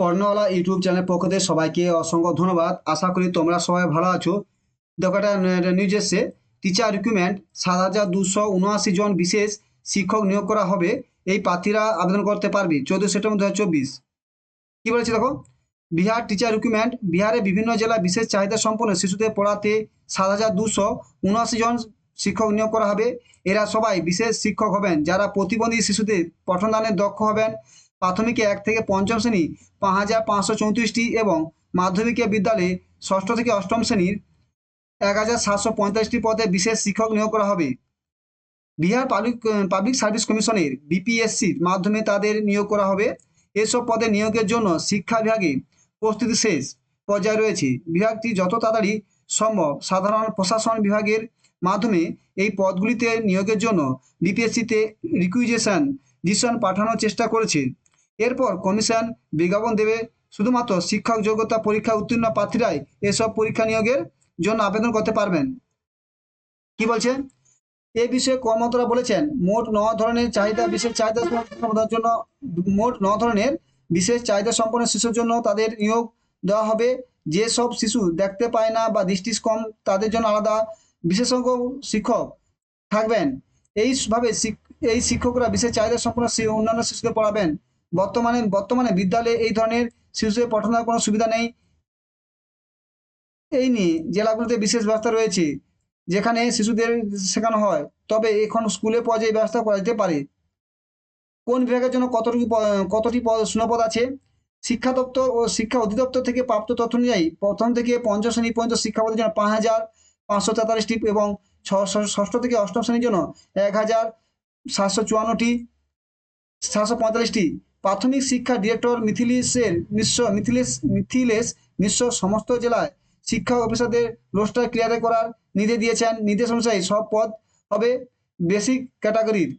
পর্ণওয়ালা YouTube channel পক্ষ থেকে সবাইকে অসংখ্য ধন্যবাদ। আশা করি তোমরা সবাই ভালো আছো। দেখো, একটা নিউজ এসছে, টিচার রিক্রুটমেন্ট 7,279 জন বিশেষ শিক্ষক নিয়োগ করা হবে। এই প্রার্থীরা আবেদন করতে পারবে 14 সেপ্টেম্বর 2024। কি বলেছে দেখো, বিহার টিচার রিক্রুটমেন্ট, বিহারে বিভিন্ন জেলায় বিশেষ চাহিদা সম্পন্ন শিশুদের পড়াতে 7,279 জন শিক্ষক নিয়োগ করা হবে। এরা সবাই বিশেষ শিক্ষক হবেন যারা প্রতিবন্ধী শিশুদের পঠনদানে দক্ষ হবেন। প্রাথমিকে 1 থেকে 5ম শ্রেণী 5,534টি এবং মাধ্যমিকে বিদ্যালয়ে 6ষ্ঠ থেকে 8ম শ্রেণীর 1,745টি পদে বিশেষ শিক্ষক নিয়োগ করা হবে। বিহার পাবলিক সার্ভিস কমিশনের বিপিএসসির মাধ্যমে তাদের নিয়োগ করা হবে। এসব পদে নিয়োগের জন্য শিক্ষা বিভাগে প্রস্তুতি শেষ পর্যায়ে রয়েছে। বিভাগটি যত তাড়াতাড়ি সম্ভব সাধারণ প্রশাসন বিভাগের মাধ্যমে এই পদগুলিতে নিয়োগের জন্য বিপিএসসিতে রিকুইজিশন পাঠানোর চেষ্টা করেছে। এরপর কমিশন বিজ্ঞাপন দেবে। শুধুমাত্র শিক্ষক যোগ্যতা পরীক্ষা উত্তীর্ণ প্রার্থীরাই এসব পরীক্ষা নিয়োগের জন্য আবেদন করতে পারবেন। কি বলছে, এ বিষয়ে কর্মকর্তারা বলেছেন, মোট 9 ধরনের চাহিদা বিশেষ চাহিদা সম্পন্নদের জন্য মোট 9 ধরনের বিশেষ চাহিদা সম্পন্ন শিশুর জন্য তাদের নিয়োগ দেওয়া হবে। যেসব শিশু দেখতে পায় না বা দৃষ্টি কম, তাদের জন্য আলাদা বিশেষজ্ঞ শিক্ষক থাকবেন। এইভাবে এই শিক্ষকরা বিশেষ চাহিদা সম্পন্ন অন্যান্য শিশুকে পড়াবেন। বর্তমানে বিদ্যালয়ে এই ধরনের শিশুদের পঠনের কোনো সুবিধা নেই। এই নিয়ে জেলাগুলোতে বিশেষ ব্যবস্থা রয়েছে যেখানে শিশুদের শেখানো হয়, তবে এখন স্কুলে পর্যায়ে ব্যবস্থা করা যেতে পারে। কোন বিভাগের জন্য কতটি শূন্যপদ আছে? শিক্ষা দপ্তর ও শিক্ষা অধিদপ্তর থেকে প্রাপ্ত তথ্য অনুযায়ী 1ম থেকে 5ম শ্রেণী পর্যন্ত শিক্ষাপদের জন্য 5,543টি এবং 6ষ্ঠ থেকে 8ম শ্রেণীর জন্য 1,745টি। প্রাথমিক শিক্ষা ডিরেক্টর মিথিলেশ মিশ্র সমস্ত জেলায় শিক্ষা অফিসারদের রোস্টার ক্লিয়ার করার নির্দেশ দিয়েছেন। নির্দেশ অনুযায়ী সব পদ হবে বেসিক ক্যাটাগরির।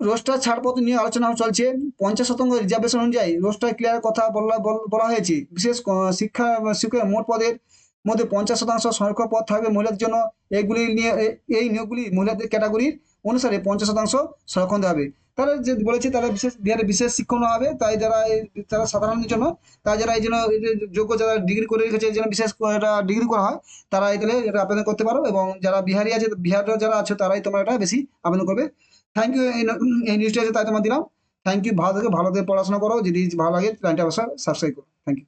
রোস্টার ছাড়পত্র নিয়ে আলোচনা চলছে। 50% রিজার্ভেশন অনুযায়ী রোস্টার ক্লিয়ারের কথা বলা হয়েছে। বিশেষ শিক্ষকের মোট পদের মধ্যে 50% সংরক্ষণ পদ থাকবে মহিলাদের জন্য। এই নিয়োগগুলি মহিলাদের ক্যাটাগরির অনুসারে 50% সংরক্ষণ দেওয়া হবে। তারা যে বলেছে তারা বিহারে বিশেষ শিক্ষক নেওয়া হবে, তাই যারা সাধারণের জন্য, তাই যারা এই জন্য যোগ্য, যারা ডিগ্রি করে রেখেছে এই জন্য বিশেষ একটা ডিগ্রি করা হয়, তারা এখানে এটা আবেদন করতে পারো। এবং যারা বিহারি আছে, বিহারের যারা আছে, তারাই তোমরা এটা বেশি আবেদন করবে। Thank you. এই নিউজটা আছে তাই তোমার দিলাম। Thank you. ভালো থেকে পড়াশোনা করো। যদি ভালো লাগে চ্যানেলটা অবশ্যই সাবস্ক্রাইব করো। Thank you.